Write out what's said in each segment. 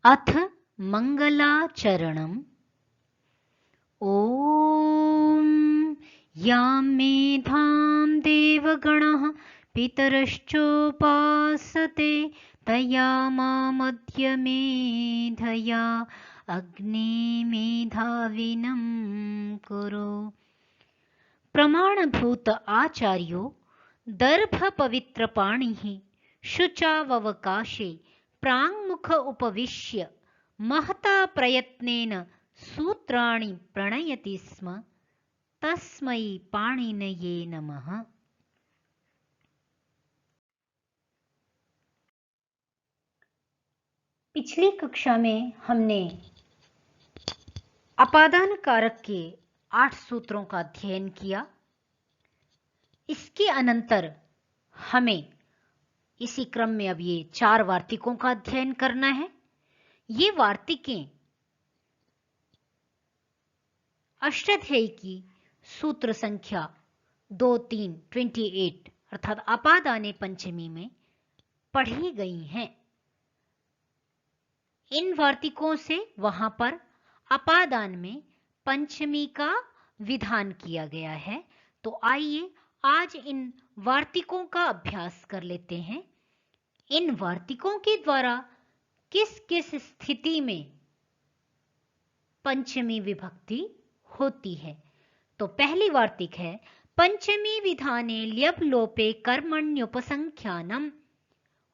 अथ मंगलाचरणम्। ॐ यां मेधां देवगणः पितरश्चोपासते तयामामद्य मेधया अग्ने मेधाविनं कुरु। प्रमाणभूत आचार्यो दर्भ पवित्र पाणिः शुचावकाशे प्राङ्मुख उपविश्य महता प्रयत्नेन सूत्राणि प्रणयति स्म। तस्मै पाणिनये नमः। पिछली कक्षा में हमने अपादान कारक के 8 सूत्रों का अध्ययन किया। इसके अनंतर हमें इसी क्रम में अब ये 4 वार्तिकों का अध्ययन करना है। ये वार्तिकें अष्टाध्यायी की सूत्र संख्या 28 अर्थात अपादाने पंचमी में पढ़ी गई हैं। इन वार्तिकों से वहां पर अपादान में पंचमी का विधान किया गया है। तो आइए आज इन वार्तिकों का अभ्यास कर लेते हैं। इन वार्तिकों के द्वारा किस किस स्थिति में पंचमी विभक्ति होती है। तो पहली वार्तिक है पंचमी विधाने ल्यप लोपे कर्मण्युपसंख्यानम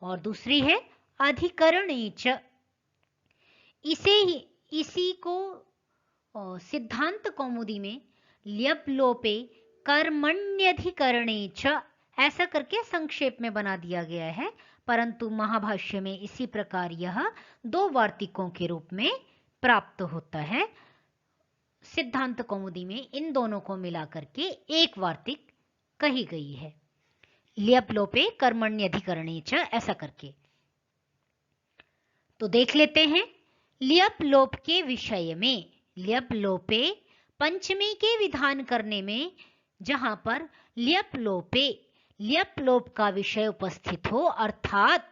और दूसरी है अधिकरणे च। इसी को सिद्धांत कौमुदी में ल्यप लोपे कर्मण्यधिकरणे च ऐसा करके संक्षेप में बना दिया गया है, परंतु महाभाष्य में इसी प्रकार यह 2 वार्तिकों के रूप में प्राप्त होता है। सिद्धांत कौमुदी में इन दोनों को मिलाकर के एक वार्तिक कही गई है, ल्यप लोपे कर्मण्यधिकरणे च ऐसा करके। तो देख लेते हैं ल्यप लोप के विषय में। ल्यप लोपे पंचमी के विधान करने में जहां पर ल्यप लोप का विषय उपस्थित हो, अर्थात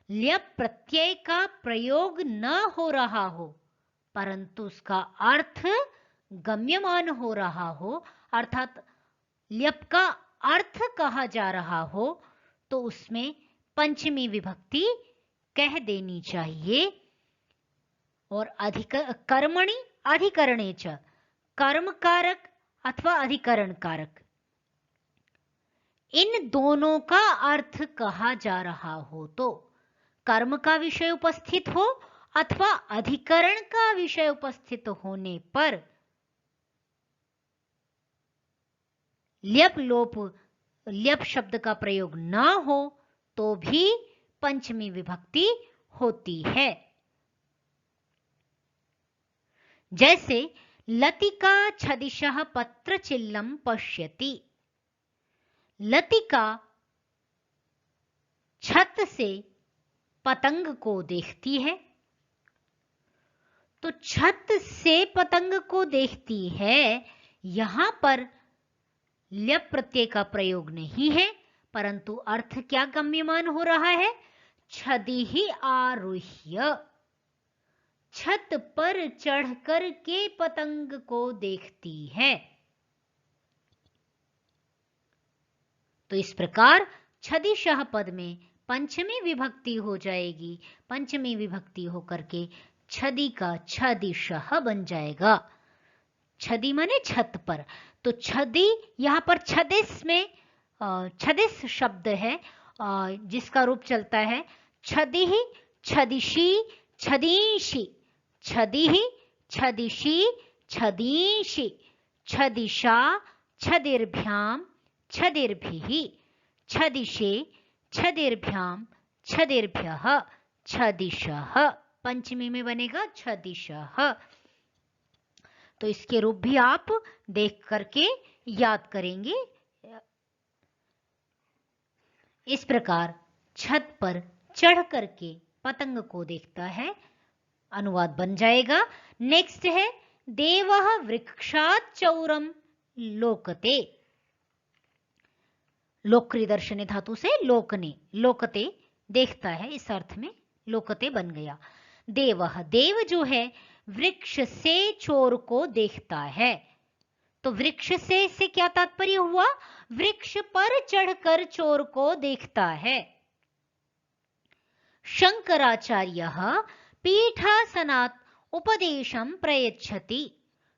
ल्यप प्रत्यय का प्रयोग न हो रहा हो परंतु उसका अर्थ गम्यमान हो रहा हो, अर्थात ल्यप का अर्थ कहा जा रहा हो, तो उसमें पंचमी विभक्ति कह देनी चाहिए। और कर्मणि अधिकरणे च कर्म कारक अथवा अधिकरण कारक इन दोनों का अर्थ कहा जा रहा हो, तो कर्म का विषय उपस्थित हो अथवा अधिकरण का विषय उपस्थित होने पर ल्यप शब्द का प्रयोग ना हो तो भी पंचमी विभक्ति होती है। जैसे लतिका छदिशः पत्रचिल्लम पश्यति। लतिका छत से पतंग को देखती है। तो छत से पतंग को देखती है, यहां पर ल्यप प्रत्यय का प्रयोग नहीं है, परंतु अर्थ क्या गम्यमान हो रहा है? छदिः आरुह्य, छत पर चढ़कर के पतंग को देखती है। तो इस प्रकार छदिशः पद में पंचमी विभक्ति हो जाएगी। पंचमी विभक्ति होकर के छदि का छदिशः बन जाएगा। छदि माने छत पर। तो छदि यहां पर छदिस में छदिस शब्द है जिसका रूप चलता है छदिः छदिषि छदीषि, छदिः छदिषि छदीषि, छदिशा छदिर्भ्यां छदिर्भिः, छदिशे छदिर्भ्यां छदिर्भ्यः, छदिशः। पंचमी में बनेगा छदिशः। तो इसके रूप भी आप देख करके याद करेंगे। इस प्रकार छत पर चढ़ करके पतंग को देखता है, अनुवाद बन जाएगा। नेक्स्ट है देवः वृक्षात् चौरम लोकते। लोक्री दर्शने धातु से लोकने, लोकते देखता है, इस अर्थ में लोकते बन गया। देवः, देव जो है वृक्ष से चोर को देखता है। तो वृक्ष से क्या तात्पर्य हुआ? वृक्ष पर चढ़कर चोर को देखता है। शंकराचार्यः पीठासनात् उपदेशं प्रयच्छति।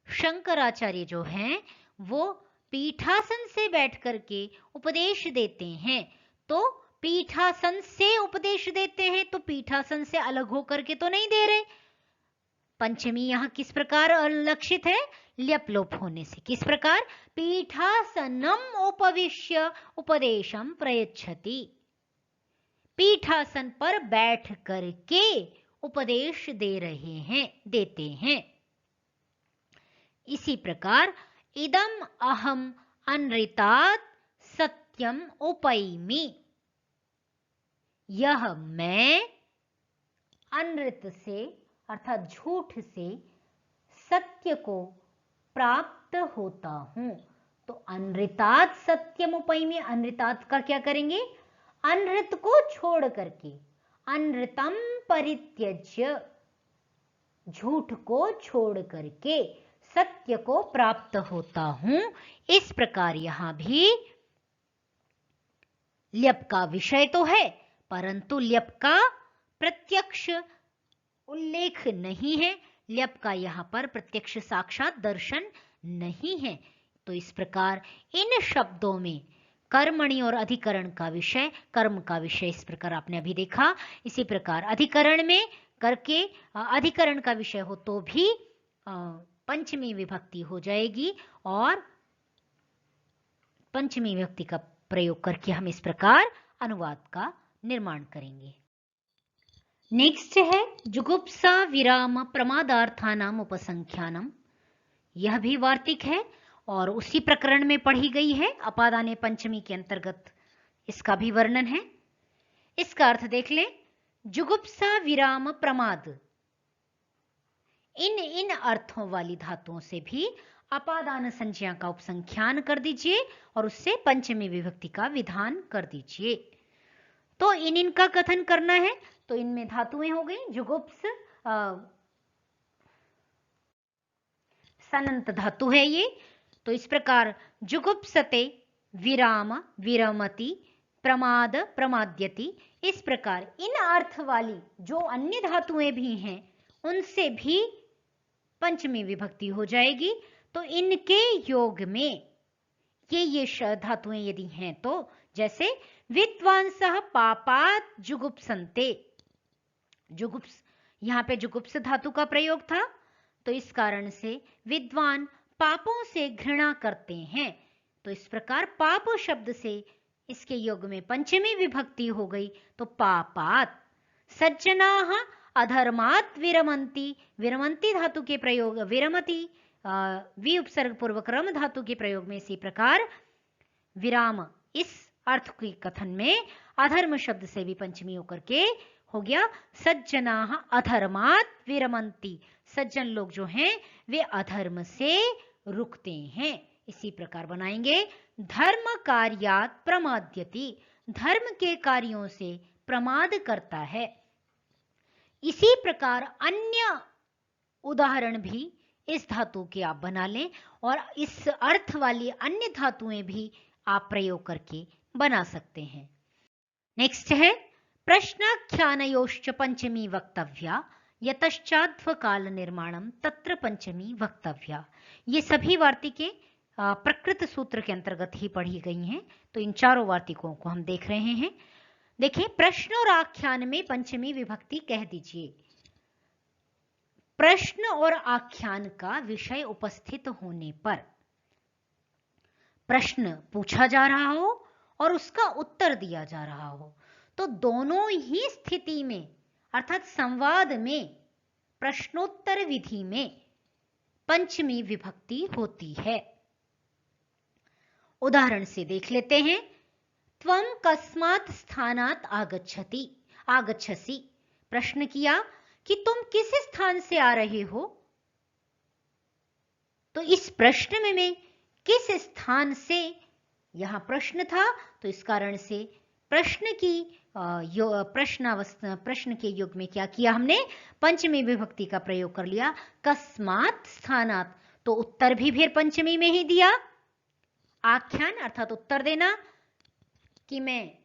शंकराचार्य जो हैं वो पीठासन से बैठ करके उपदेश देते हैं। तो पीठासन से उपदेश देते हैं तो पीठासन से अलग होकर के तो नहीं दे रहे। पंचमी यहाँ किस प्रकार लक्षित है? ल्यप लोप होने से। किस प्रकार? पीठासनम उपविश्य उपदेशम प्रयच्छति। पीठासन पर बैठ करके उपदेश दे रहे हैं, देते हैं। इसी प्रकार इदम अहम अनृतात् सत्यम उपैमि। यह मैं अनृत से अर्थात झूठ से सत्य को प्राप्त होता हूं। तो अनृतात् सत्यम उपैमि, अनृतात् का क्या करेंगे? अनृत को छोड़ करके, अनृतम परित्यज्य, झूठ को छोड़ करके सत्य को प्राप्त होता हूं। इस प्रकार यहां भी ल्यप का विषय तो है परंतु ल्यप का प्रत्यक्ष उल्लेख नहीं है। ल्यप का यहां पर प्रत्यक्ष साक्षात दर्शन नहीं है। तो इस प्रकार इन शब्दों में कर्मणि और अधिकरण का विषय, कर्म का विषय इस प्रकार आपने अभी देखा। इसी प्रकार अधिकरण में करके अधिकरण का विषय हो तो भी पंचमी विभक्ति हो जाएगी और पंचमी विभक्ति का प्रयोग करके हम इस प्रकार अनुवाद का निर्माण करेंगे। नेक्स्ट है जुगुप्सा विराम प्रमादार्थानाम उपसंख्यानम। यह भी वार्तिक है और उसी प्रकरण में पढ़ी गई है। अपादाने पंचमी के अंतर्गत इसका भी वर्णन है। इसका अर्थ देख लें। जुगुप्सा विराम प्रमाद, इन अर्थों वाली धातुओं से भी अपादान संज्ञा का उपसंख्यान कर दीजिए और उससे पंचमी विभक्ति का विधान कर दीजिए। तो इनका कथन करना है। तो इनमें धातुएं हो गई जुगुप्स, सनंत धातु है ये। तो इस प्रकार जुगुप्सते विराम विरमति प्रमाद प्रमाद्यति। इस प्रकार इन अर्थ वाली जो अन्य धातुएं भी हैं उनसे भी पंचमी विभक्ति हो जाएगी। तो इनके योग में ये धातुएं यदि हैं तो जैसे विद्वांसः पापात् जुगुप्सन्ते, जुगुप्स, यहां पे जुगुप्स धातु का प्रयोग था तो इस कारण से विद्वान पापों से घृणा करते हैं। तो इस प्रकार पाप शब्द से इसके योग में पंचमी विभक्ति हो गई तो पापात्। सज्जनाः अधर्मात् विरमन्ति, विरमन्ति धातु के प्रयोग विरमति वि उपसर्ग पूर्वक रम धातु के प्रयोग में इसी प्रकार विराम इस अर्थ के कथन में अधर्म शब्द से भी पंचमी होकर के हो गया सज्जनाः अधर्मात् विरमन्ति। सज्जन लोग जो हैं वे अधर्म से रुकते हैं। इसी प्रकार बनाएंगे धर्म कार्यात् प्रमाद्यति, धर्म के कार्यों से प्रमाद करता है। इसी प्रकार अन्य उदाहरण भी इस धातु के आप बना लें और इस अर्थ वाली अन्य धातुएं भी आप प्रयोग करके बना सकते हैं। नेक्स्ट है प्रश्नाख्यानयोश्च पंचमी वक्तव्या यतश्चाध्व काल निर्माणम तत्र पंचमी वक्तव्या। ये सभी वार्तिकें प्रकृत सूत्र के अंतर्गत ही पढ़ी गई हैं। तो इन चारों वार्तिकों को हम देख रहे हैं। देखिए, प्रश्न और आख्यान में पंचमी विभक्ति कह दीजिए। प्रश्न और आख्यान का विषय उपस्थित होने पर प्रश्न पूछा जा रहा हो और उसका उत्तर दिया जा रहा हो तो दोनों ही स्थिति में अर्थात संवाद में, प्रश्नोत्तर विधि में पंचमी विभक्ति होती है। उदाहरण से देख लेते हैं। त्वं कस्मात् स्थानात् आगच्छसि। प्रश्न किया कि तुम किस स्थान से आ रहे हो। तो इस प्रश्न में किस स्थान से, यहां प्रश्न था तो इस कारण से प्रश्न की प्रश्न के युग में क्या किया हमने, पंचमी विभक्ति का प्रयोग कर लिया, कस्मात् स्थानात्, तो उत्तर भी फिर पंचमी में ही दिया। आख्यान अर्थात उत्तर देना कि मैं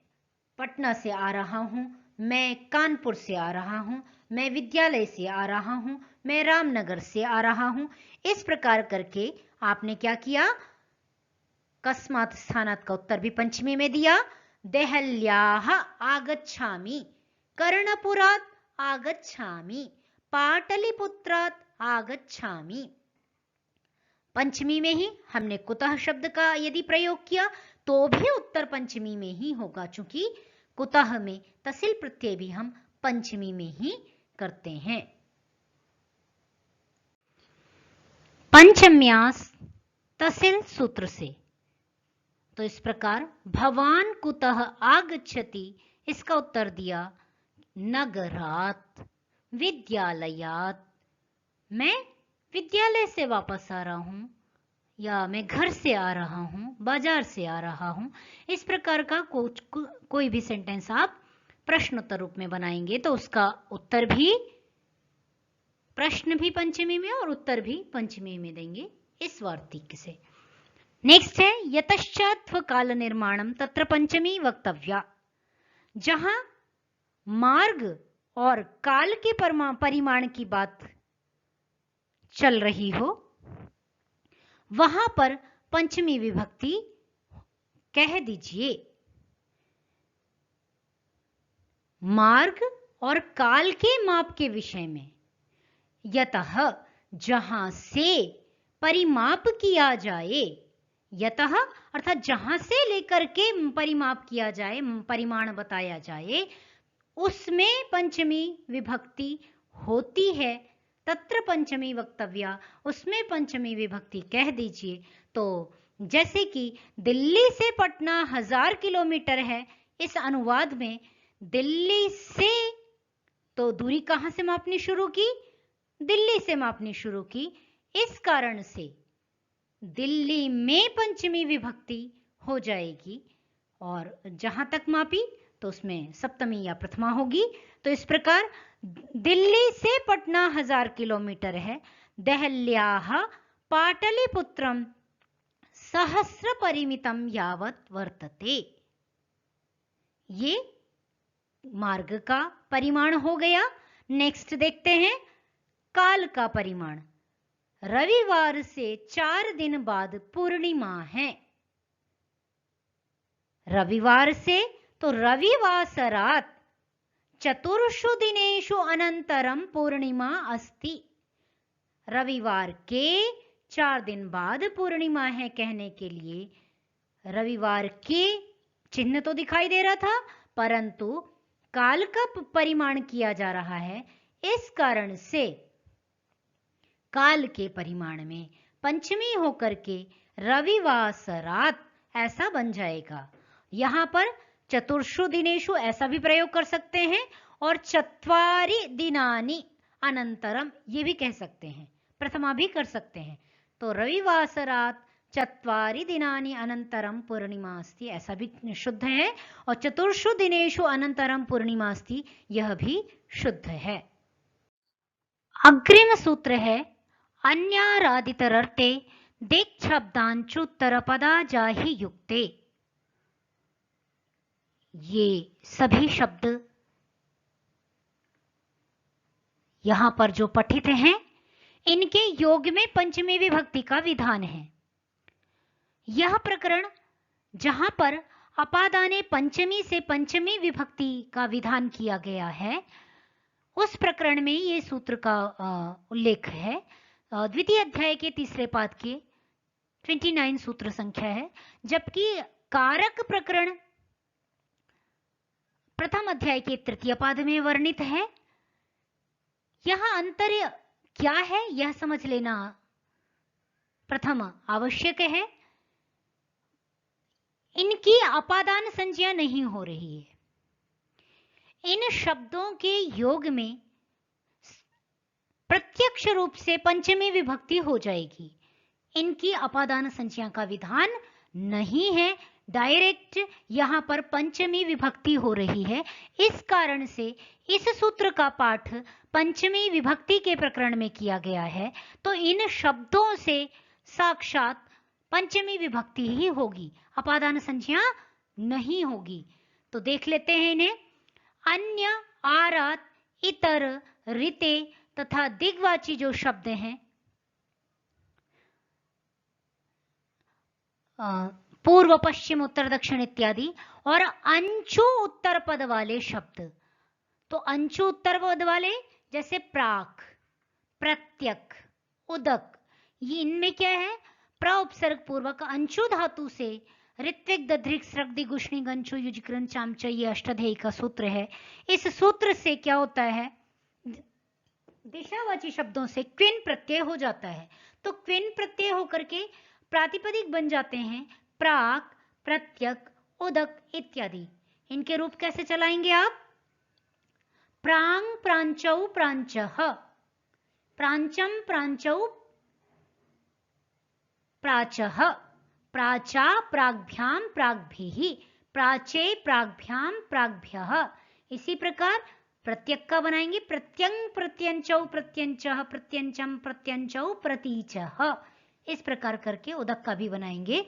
पटना से आ रहा हूं, मैं कानपुर से आ रहा हूं, मैं विद्यालय से आ रहा हूं, मैं रामनगर से आ रहा हूं। इस प्रकार करके आपने क्या किया, कस्मात् स्थानात् का उत्तर भी पंचमी में दिया। देहल्याः आगच्छामि, कर्णपुरात् आगच्छामि, पाटलिपुत्रात् आगच्छामि। पंचमी में ही हमने कुतः शब्द का यदि प्रयोग किया तो भी उत्तर पंचमी में ही होगा, चूंकि कुतः में तसिल प्रत्यय भी हम पंचमी में ही करते हैं। पंचम्यास तसिल सूत्र से, तो इस प्रकार भवान कुतः आगच्छति, इसका उत्तर दिया नगरात् विद्यालयात्, मैं विद्यालय से वापस आ रहा हूं, या मैं घर से आ रहा हूं, बाजार से आ रहा हूं। इस प्रकार का कोई भी सेंटेंस आप प्रश्नोत्तर रूप में बनाएंगे तो उसका उत्तर भी, प्रश्न भी पंचमी में और उत्तर भी पंचमी में देंगे इस वार्तिक से। नेक्स्ट है यतश्चात्व काल निर्माणम तत्र पंचमी वक्तव्या, जहां मार्ग और काल के परिमाण की बात चल रही हो वहां पर पंचमी विभक्ति कह दीजिए। मार्ग और काल के माप के विषय में, यतः जहां से परिमाप किया जाए, यतः अर्थात जहां से लेकर के परिमाप किया जाए, परिमाण बताया जाए, उसमें पंचमी विभक्ति होती है। तत्र पंचमी वक्तव्या, उसमें पंचमी विभक्ति कह दीजिए। तो जैसे कि दिल्ली से पटना 1000 किलोमीटर है, इस अनुवाद में दिल्ली से, तो दूरी कहां से मापनी शुरू की, दिल्ली से मापनी शुरू की। इस कारण से दिल्ली में पंचमी विभक्ति हो जाएगी, और जहां तक मापी तो उसमें सप्तमी या प्रथमा होगी। तो इस प्रकार दिल्ली से पटना 1000 किलोमीटर है। देहल्याः पाटलिपुत्रम सहस्र परिमितम यावत् वर्तते, ये मार्ग का परिमाण हो गया। नेक्स्ट देखते हैं काल का परिमाण। रविवार से 4 दिन बाद पूर्णिमा है। रविवार से तो रविवासरात् चतुर्षु दिनेषु अनंतरम पूर्णिमा अस्ति, रविवार के 4 दिन बाद पूर्णिमा है कहने के लिए रविवार के चिन्ह तो दिखाई दे रहा था, परंतु काल का परिमाण किया जा रहा है। इस कारण से काल के परिमाण में पंचमी होकर के रविवासरात् ऐसा बन जाएगा। यहां पर चतुर्षु दिनेषु ऐसा भी प्रयोग कर सकते हैं, और चत्वारि दिनानि अनंतरम ये भी कह सकते हैं, प्रथमा भी कर सकते हैं। तो रविवासरात् चत्वारि दिनानि अनंतरम पूर्णिमा अस्ति, ऐसा भी शुद्ध है, और चतुर्षु दिनेषु अनंतरम पूर्णिमा अस्ति, यह भी शुद्ध है। अग्रिम सूत्र है अन्यारादितरर्थे देक् शब्दांचुत्तर पदा जाहि युक्ते। ये सभी शब्द यहां पर जो पठित हैं, इनके योग में पंचमी विभक्ति का विधान है। यह प्रकरण जहां पर अपादाने पंचमी से पंचमी विभक्ति का विधान किया गया है, उस प्रकरण में ये सूत्र का उल्लेख है। द्वितीय अध्याय के 3 पाद के 29 सूत्र संख्या है, जबकि कारक प्रकरण प्रथम अध्याय के 3 पाद में वर्णित है। यह अंतर क्या है यह समझ लेना प्रथम आवश्यक है। इनकी अपादान संज्ञा नहीं हो रही है। इन शब्दों के योग में प्रत्यक्ष रूप से पंचमी विभक्ति हो जाएगी। इनकी अपादान संज्ञा का विधान नहीं है, डायरेक्ट यहाँ पर पंचमी विभक्ति हो रही है। इस कारण से इस सूत्र का पाठ पंचमी विभक्ति के प्रकरण में किया गया है, तो इन शब्दों से साक्षात पंचमी विभक्ति ही होगी, अपादान संज्ञा नहीं होगी। तो देख लेते हैं इन्हें। अन्य, आरात, इतर, ऋते तथा दिग्वाची जो शब्द हैं, पूर्व, पश्चिम, उत्तर, दक्षिण इत्यादि, और अंशु उत्तर पद वाले शब्द। तो अंशु उत्तर पद वाले जैसे प्राक, प्रत्यक, उदक, ये इनमें क्या है, प्र उपसर्ग पूर्वक अंशु धातु से ऋत्विक, दध्रिक, स्रग्दि, गुष्णिक, अंशु, युजकृन, चामच, ये अष्टाध्यायी का सूत्र है। इस सूत्र से क्या होता है, दिशावाची शब्दों से क्विन प्रत्यय हो जाता है। तो क्विन प्रत्यय होकर के प्रातिपदिक बन जाते हैं प्राक, प्रत्यक, उदक इत्यादि। इनके रूप कैसे चलाएंगे आप? प्रांग, प्रांचौ, प्रांचः, प्रांचम, प्रांचौ, प्राचः, प्राचा, प्राग्भ्याम, प्राग्भिः, प्राचे, प्राग्भ्याम, प्राग्भ्यः। इसी प्रकार प्रत्यक का बनाएंगे प्रत्यंग, प्रत्यंचौ, प्रत्यंचः, प्रत्यंचम, प्रत्यंचौ, प्रतीचः। इस प्रकार करके उदक का भी बनाएंगे।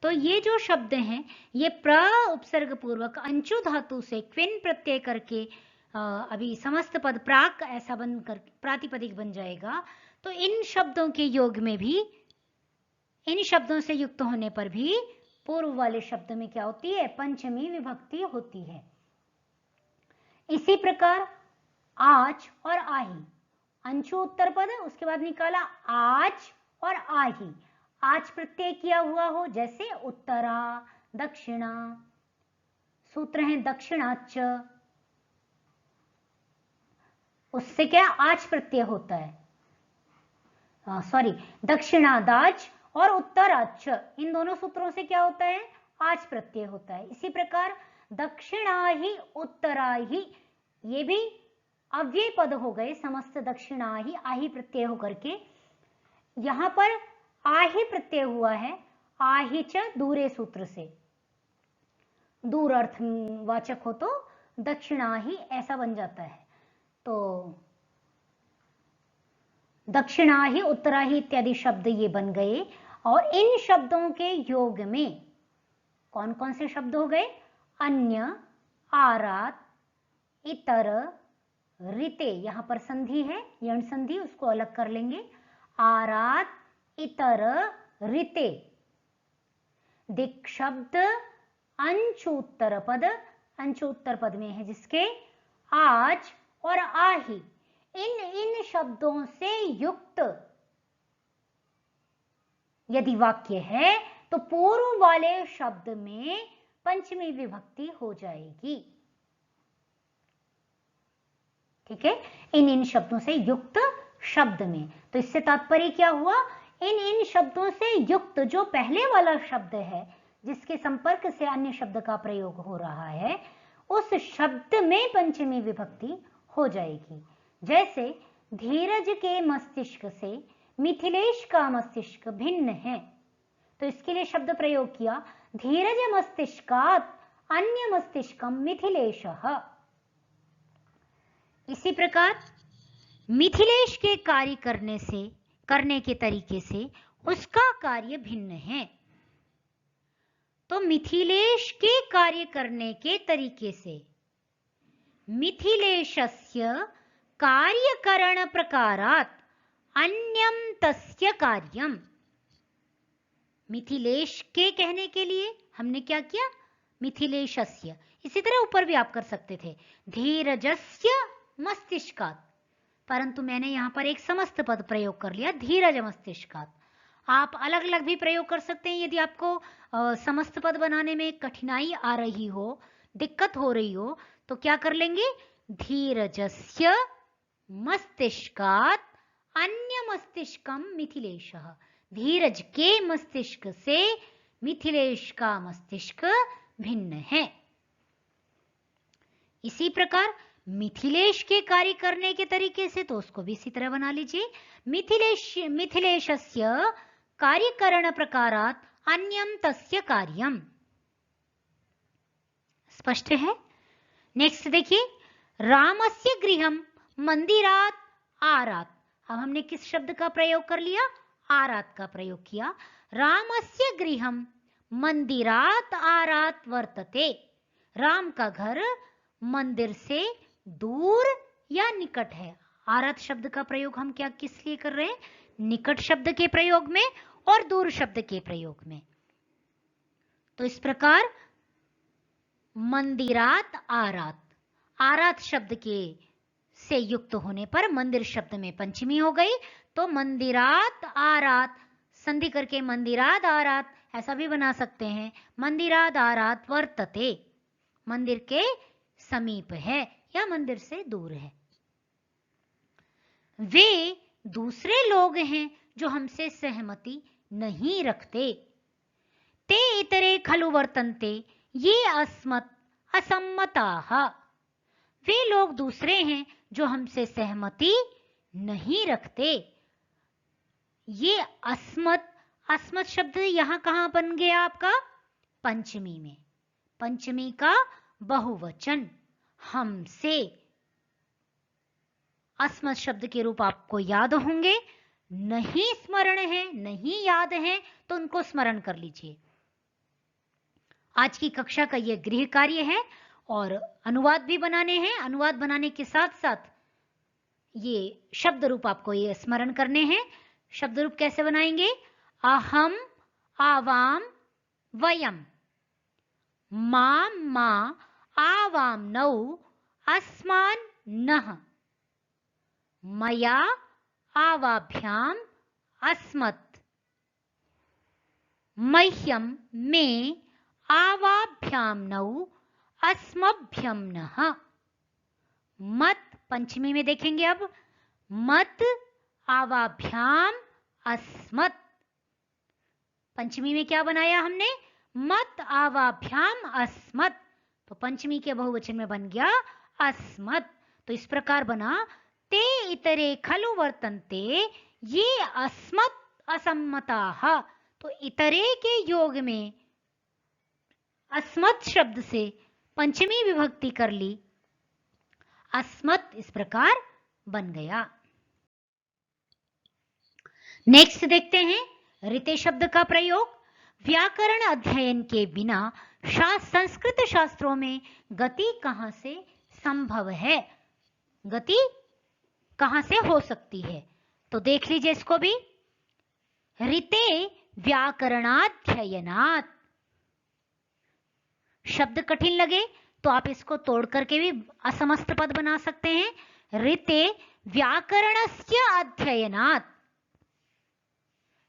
तो ये जो शब्द हैं ये प्र उपसर्ग पूर्वक अंशु धातु से क्विन प्रत्यय करके अभी समस्त पद प्राक ऐसा बनकर प्रातिपदिक बन जाएगा। तो इन शब्दों के योग में भी, इन शब्दों से युक्त होने पर भी पूर्व वाले शब्द में क्या होती है, पंचमी विभक्ति होती है। इसी प्रकार आज और आही, अंशु उत्तर पद, उसके बाद निकाला आज और आही, आज प्रत्यय किया हुआ हो, जैसे उत्तरा, दक्षिणा, सूत्र हैं दक्षिणाच, उससे क्या आज प्रत्यय होता है, सॉरी दक्षिणादाज और उत्तराच, इन दोनों सूत्रों से क्या होता है, आज प्रत्यय होता है। इसी प्रकार दक्षिणाही, उत्तराही, ये भी अव्यय पद हो गए, समस्त दक्षिणाही आही प्रत्यय होकर के यहां पर आही प्रत्यय हुआ है, आही च दूरे सूत्र से, दूर अर्थवाचक हो तो दक्षिणाही ऐसा बन जाता है। तो दक्षिणाही, उत्तराही इत्यादि शब्द ये बन गए। और इन शब्दों के योग में कौन कौन से शब्द हो गए, अन्य, आरात, इतर, ऋते, यहां पर संधि है यण संधि, उसको अलग कर लेंगे, आरात, इतर, ऋते, दिक् शब्द, अंशुत्तर पद, अंशुत्तर पद में है जिसके आज और आही, इन शब्दों से युक्त यदि वाक्य है तो पूर्व वाले शब्द में पंचमी विभक्ति हो जाएगी। ठीक है, इन शब्दों से युक्त शब्द में। तो इससे तात्पर्य क्या हुआ, इन शब्दों से युक्त जो पहले वाला शब्द है जिसके संपर्क से अन्य शब्द का प्रयोग हो रहा है, उस शब्द में पंचमी विभक्ति हो जाएगी। जैसे धीरज के मस्तिष्क से मिथिलेश का मस्तिष्क भिन्न है, तो इसके लिए शब्द प्रयोग किया धीरज मस्तिष्कात् अन्य मस्तिष्कम मिथिलेशः। इसी प्रकार मिथिलेश के कार्य करने के तरीके से उसका कार्य भिन्न है। तो मिथिलेश के कार्य करने के तरीके से मिथिलेशस्य कार्यकरण प्रकारात् अन्यम तस्य कार्यम। मिथिलेश के कहने के लिए हमने क्या किया, मिथिलेशस्य। इसी तरह ऊपर भी आप कर सकते थे धीरजस्य मस्तिष्कात्, परंतु मैंने यहां पर एक समस्त पद प्रयोग कर लिया धीरज मस्तिष्कात्। आप अलग अलग भी प्रयोग कर सकते हैं यदि आपको समस्त पद बनाने में कठिनाई आ रही हो, दिक्कत हो रही हो, तो क्या कर लेंगे, धीरजस्य मस्तिष्कात् अन्य मस्तिष्कम मिथिलेशः। धीरज के मस्तिष्क से मिथिलेश का मस्तिष्क भिन्न है। इसी प्रकार मिथिलेश के कार्य करने के तरीके से, तो उसको भी इसी तरह बना लीजिए मिथिलेशस्य कार्यकरण प्रकारात् अन्यम तस्य कार्यम। स्पष्ट है? नेक्स्ट देखिए, रामस्य गृहम मंदिरात आरात। अब हमने किस शब्द का प्रयोग कर लिया? आरात का प्रयोग किया। रामस्य गृहम मंदिरात आरात वर्तते। राम का घर मंदिर से दूर या निकट है। आरात शब्द का प्रयोग हम क्या किस लिए कर रहे हैं? निकट शब्द के प्रयोग में और दूर शब्द के प्रयोग में। तो इस प्रकार मंदिरात आरात, आरात शब्द के से युक्त होने पर मंदिर शब्द में पंचमी हो गई, तो मंदिरात आरात, संधि करके मंदिरात आरात ऐसा भी बना सकते हैं। मंदिरात आरात वर्तते, मंदिर के समीप है या मंदिर से दूर है। वे दूसरे लोग हैं जो हमसे सहमति नहीं रखते। ते इतरे खलु वर्तन्ते ये अस्मत् असम्मताः। वे लोग दूसरे हैं जो हमसे सहमति नहीं रखते। ये अस्मत्, अस्मत् शब्द यहां कहां बन गया आपका? पंचमी में। पंचमी का बहुवचन हमसे। अस्मत् शब्द के रूप आपको याद होंगे, नहीं स्मरण है, नहीं याद है तो उनको स्मरण कर लीजिए। आज की कक्षा का यह गृह कार्य है और अनुवाद भी बनाने हैं। अनुवाद बनाने के साथ साथ ये शब्द रूप आपको ये स्मरण करने हैं। शब्द रूप कैसे बनाएंगे? अहम, आवाम, वयम, माम, मा, आवाम, नौ, अस्मान, नः, मया, आवाभ्याम, अस्मत्, मह्यम, में, आवाभ्याम, नौ, अस्मभ्यम, नः। मत पंचमी में देखेंगे अब, मत, आवाभ्याम, अस्मत्। पंचमी में क्या बनाया हमने? मत, आवाभ्याम, अस्मत्। तो पंचमी के बहुवचन में बन गया अस्मत्। तो इस प्रकार बना, ते इतरे खलु वर्तन्ते ये अस्मत् असम्मताः। तो इतरे के योग में अस्मत् शब्द से पंचमी विभक्ति कर ली, अस्मत् इस प्रकार बन गया। नेक्स्ट देखते हैं ऋते शब्द का प्रयोग। व्याकरण अध्ययन के बिना संस्कृत शास्त्रों में गति कहां से संभव है? गति कहां से हो सकती है? तो देख लीजिए इसको भी। ऋते व्याकरणाध्ययनात्। शब्द कठिन लगे तो आप इसको तोड़ करके भी असमस्त पद बना सकते हैं। ऋते व्याकरणस्य अध्ययनात्।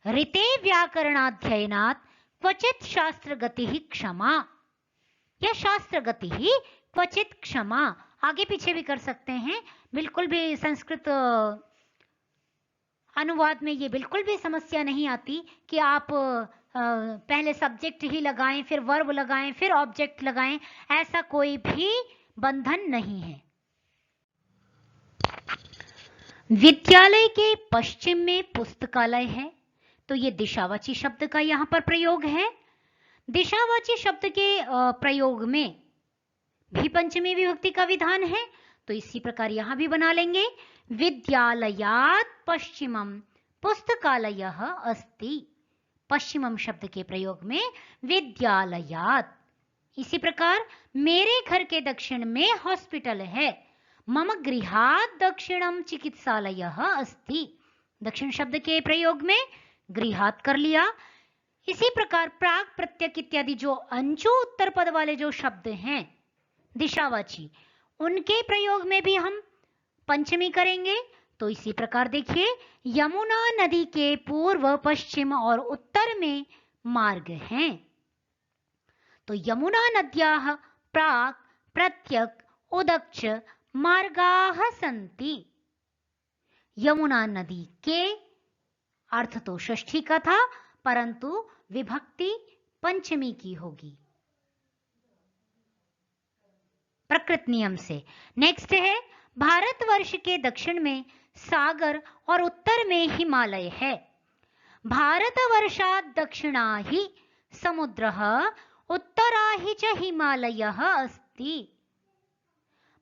ऋते व्याकरणाध्ययनात् क्वचित शास्त्र गति ही क्षमा, या शास्त्र गति ही क्वचित क्षमा। आगे पीछे भी कर सकते हैं। बिल्कुल भी संस्कृत अनुवाद में ये बिल्कुल भी समस्या नहीं आती कि आप पहले सब्जेक्ट ही लगाएं, फिर वर्ब लगाएं, फिर ऑब्जेक्ट लगाएं। ऐसा कोई भी बंधन नहीं है। विद्यालय के पश्चिम में पुस्तकालय है, तो ये दिशावाची शब्द का यहां पर प्रयोग है। दिशावाची शब्द के प्रयोग में भी पंचमी विभक्ति का विधान है, तो इसी प्रकार यहां भी बना लेंगे। विद्यालयात् पश्चिमम पुस्तकालयः अस्ति। पश्चिमम शब्द के प्रयोग में विद्यालयात्। इसी प्रकार मेरे घर के दक्षिण में हॉस्पिटल है। मम गृहात् दक्षिणम चिकित्सालयः अस्ति। दक्षिण शब्द के प्रयोग में गृहात् कर लिया। इसी प्रकार प्राग, प्रत्यक इत्यादि जो अंशु उत्तर पद वाले जो शब्द हैं दिशावाची, उनके प्रयोग में भी हम पंचमी करेंगे। तो इसी प्रकार देखिए, यमुना नदी के पूर्व, पश्चिम और उत्तर में मार्ग हैं। तो यमुना नद्याः प्राक्, प्रत्यक, उदक्ष मार्गाः सन्ति। यमुना नदी के अर्थ तो षष्ठी का था, परंतु विभक्ति पंचमी की होगी प्रकृत नियम से। नेक्स्ट है, भारतवर्ष के दक्षिण में सागर और उत्तर में हिमालय है। भारतवर्षात् दक्षिणा हि समुद्रः उत्तराहि च हिमालयः अस्ति।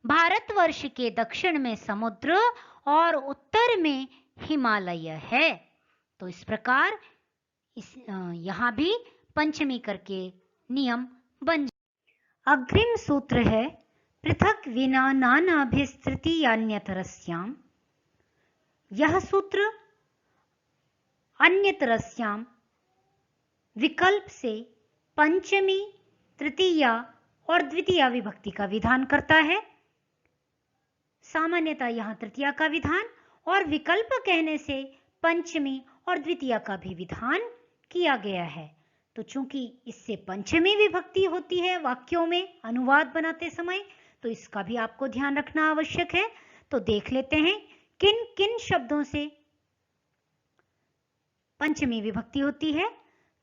भारतवर्ष के दक्षिण में समुद्र और उत्तर में हिमालय है। तो इस प्रकार यहाँ भी पंचमी करके नियम बन जाए। अग्रिम सूत्र है पृथक विना नानाभिस्तृतीयान्यतरस्याम। यह सूत्र अन्यतरस्याम विकल्प से पंचमी, तृतीया और द्वितीया विभक्ति का विधान करता है। सामान्यतः यहाँ तृतीया का विधान और विकल्प कहने से पंचमी और द्वितीया का भी विधान किया गया है। तो चूंकि इससे पंचमी विभक्ति होती है वाक्यों में अनुवाद बनाते समय, तो इसका भी आपको ध्यान रखना आवश्यक है। तो देख लेते हैं किन किन शब्दों से पंचमी विभक्ति होती है।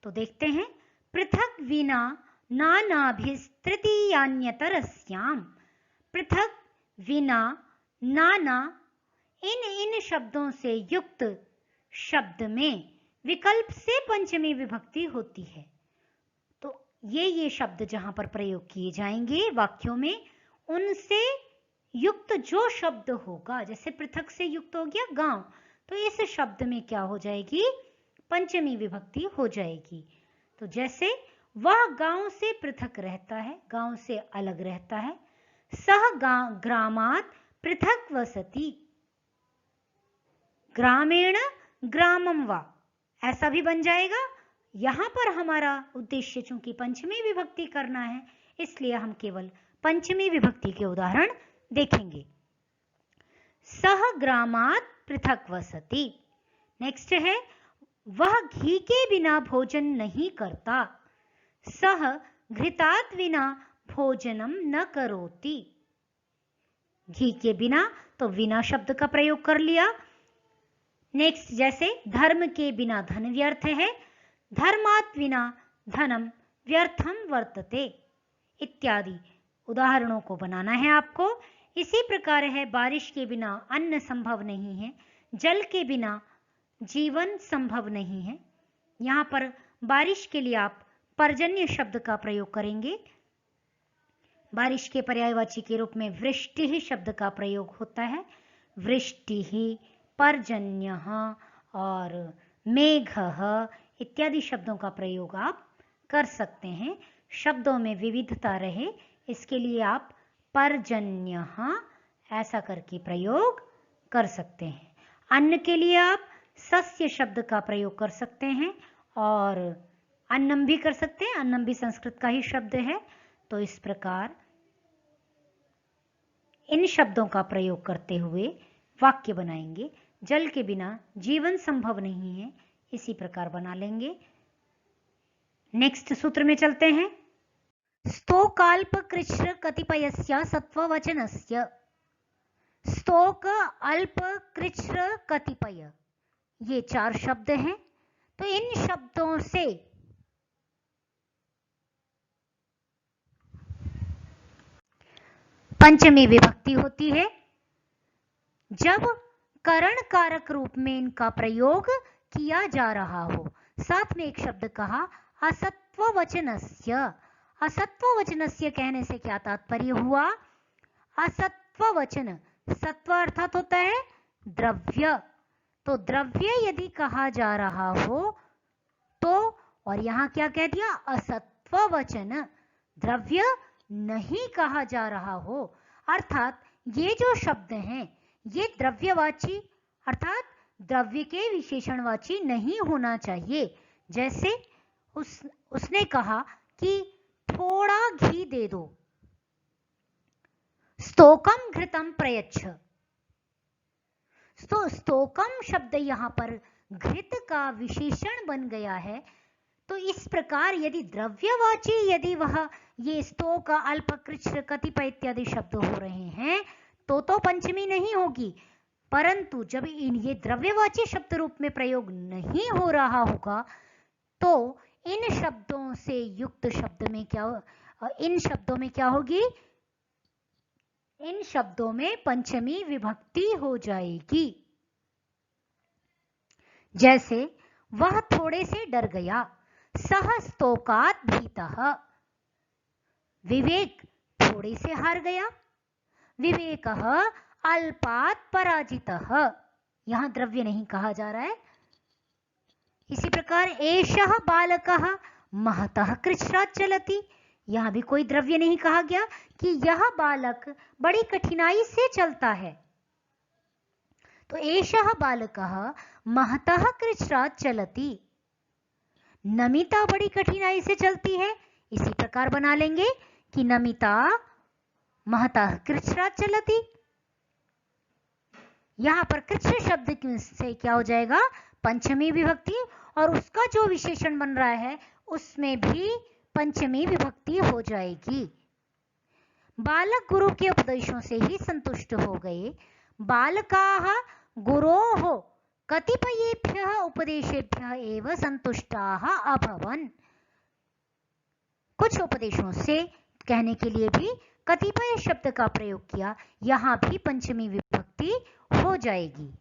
तो देखते हैं, पृथक विना नानाभिस्तृतीयान्यतरस्याम। पृथक, विना, नाना, इन शब्दों से युक्त शब्द में विकल्प से पंचमी विभक्ति होती है। तो ये शब्द जहां पर प्रयोग किए जाएंगे वाक्यों में, उनसे युक्त जो शब्द होगा, जैसे पृथक से युक्त हो गया गांव, तो इस शब्द में क्या हो जाएगी, पंचमी विभक्ति हो जाएगी। तो जैसे वह गांव से पृथक रहता है, गांव से अलग रहता है। सह ग्रामात् पृथक वसति, ग्रामेण ग्रामम वा, ऐसा भी बन जाएगा। यहां पर हमारा उद्देश्य चूंकि पंचमी विभक्ति करना है, इसलिए हम केवल पंचमी विभक्ति के उदाहरण देखेंगे। सह ग्रामात् पृथक वसति। नेक्स्ट है, वह घी के बिना भोजन नहीं करता। सह घृतात् विना भोजनम न करोति। घी के बिना, तो विना शब्द का प्रयोग कर लिया। नेक्स्ट, जैसे धर्म के बिना धन व्यर्थ है, धर्मात् विना धनम व्यर्थम वर्तते, इत्यादि उदाहरणों को बनाना है आपको। इसी प्रकार है, बारिश के बिना अन्न संभव नहीं है, जल के बिना जीवन संभव नहीं है। यहाँ पर बारिश के लिए आप पर्जन्य शब्द का प्रयोग करेंगे। बारिश के पर्यायवाची के रूप में वृष्टि शब्द का प्रयोग होता है। वृष्टि, पर्जन्यः और मेघः इत्यादि शब्दों का प्रयोग आप कर सकते हैं। शब्दों में विविधता रहे, इसके लिए आप पर्जन्यः ऐसा करके प्रयोग कर सकते हैं। अन्न के लिए आप सस्य शब्द का प्रयोग कर सकते हैं और अन्नम भी कर सकते हैं। अन्नम भी संस्कृत का ही शब्द है। तो इस प्रकार इन शब्दों का प्रयोग करते हुए वाक्य बनाएंगे। जल के बिना जीवन संभव नहीं है, इसी प्रकार बना लेंगे। नेक्स्ट सूत्र में चलते हैं। स्तोकाल्प कृच्छ्र कतिपयस्य सत्ववचनस्य। स्तोक, अल्प, कृच्छ्र, कतिपय, ये 4 शब्द हैं। तो इन शब्दों से पंचमी विभक्ति होती है जब करण कारक रूप में इनका प्रयोग किया जा रहा हो। साथ में एक शब्द कहा असत्ववचनस्य। असत्ववचनस्य कहने से क्या तात्पर्य हुआ? असत्ववचन, सत्व अर्थात होता है द्रव्य। तो द्रव्य यदि कहा जा रहा हो तो, और यहां क्या कह दिया, असत्ववचन, द्रव्य नहीं कहा जा रहा हो, अर्थात ये जो शब्द हैं ये द्रव्यवाची अर्थात द्रव्य के विशेषणवाची नहीं होना चाहिए। जैसे उसने कहा कि थोड़ा घी दे दो, स्तोकम घृतम प्रयच्छ। तो स्तोकम शब्द यहां पर घृत का विशेषण बन गया है। तो इस प्रकार यदि द्रव्यवाची, यदि वह ये स्तोक, अल्प, कृच्छ्र, कतिपय इत्यादि शब्द हो रहे हैं तो पंचमी नहीं होगी। परंतु जब ये द्रव्यवाची शब्द रूप में प्रयोग नहीं हो रहा होगा तो इन शब्दों से युक्त शब्द में क्या, इन शब्दों में क्या होगी, इन शब्दों में पंचमी विभक्ति हो जाएगी। जैसे वह थोड़े से डर गया, सह स्तोकात् भीतः। विवेक थोड़े से हार गया। विवेकः अल्पात् पराजितः, यहां द्रव्य नहीं कहा जा रहा है। इसी प्रकार एषः बालकः महतः कृच्छ्रात् चलति, यहां भी कोई द्रव्य नहीं कहा गया कि यह बालक बड़ी कठिनाई से चलता है। तो एषः बालकः महतः कृच्छ्रात् चलति, नमिता बड़ी कठिनाई से चलती है, इसी प्रकार बना लेंगे कि नमिता महतः कृच्छ्रात् चलति। यहां पर कृच्छ शब्द से क्या हो जाएगा, पंचमी विभक्ति, और उसका जो विशेषण बन रहा है उसमें भी पंचमी विभक्ति हो जाएगी। बालक गुरु के उपदेशों से ही संतुष्ट हो गए। बालकाः गुरोः कतिपयेभ्यः उपदेशेभ्यः एव संतुष्टाः अभवन्। कुछ उपदेशों से कहने के लिए भी कतिपय शब्द का प्रयोग किया, यहां भी पंचमी विभक्ति हो जाएगी।